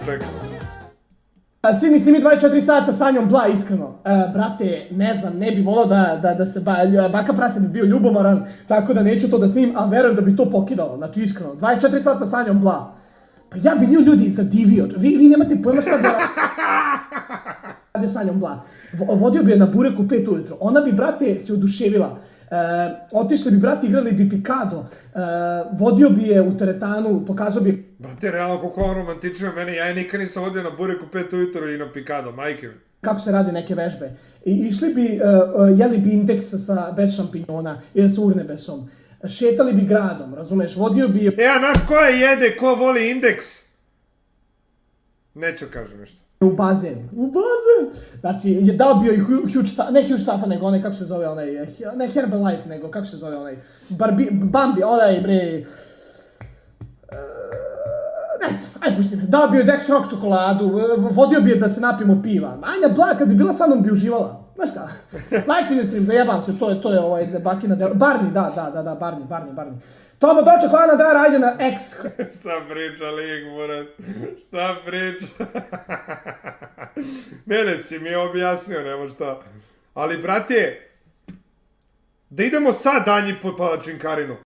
čekam. Svi snimi 24 sata sa Anjom Bla, iskreno. Brate, ne znam, ne bi volao da se Baka Prase bi bio ljubomoran, tako da neću to da snimim, a verujem da bi to pokidalo, znači iskreno. 24 sata sa Anjom Bla. Pa ja bi nju ljudi zadivio, vi nemate pojma šta da radi sa Anjom Bla. Vodio bi je na burek u 5 ujutro, ona bi, brate, se oduševila. Otišli bi, brate, igrali bi pikado, vodio bi je u teretanu, pokazao bi... Brate, realno koliko on romantično meni, ja je nikad nisam vodio na burek u 5 ujutro i na pikado, majke mi. Kako se radi neke vežbe. I išli bi, jeli bi indeks bez šampinjona ili sa urnebesom. Šetali bi gradom, razumeš, vodio bi... A znaš ko je jede, ko voli indeks? Neću kažem nešto. U bazen. Znači, je dao bio i ne Huge Staffa, nego onaj, kako se zove onaj, ne Herbalife, nego kako se zove onaj, Bambi, onaj, bre... Ne znam, ajde pusti me, dao bi joj Dex Rock čokoladu, vodio bi je da se napijemo piva. Anja Bla, kad bi bila sa mnom, bi uživala. Znaš kada? Like video stream, zajebam se, to je ovaj Bakina delo. Barney, da, Barney. Tomo, doček, Ana Dara, ajde na X. Šta priča lik, morat? Šta priča? Mene si mi objasnio, nema šta. Ali, brate, da idemo sad danji po palačinkarinu.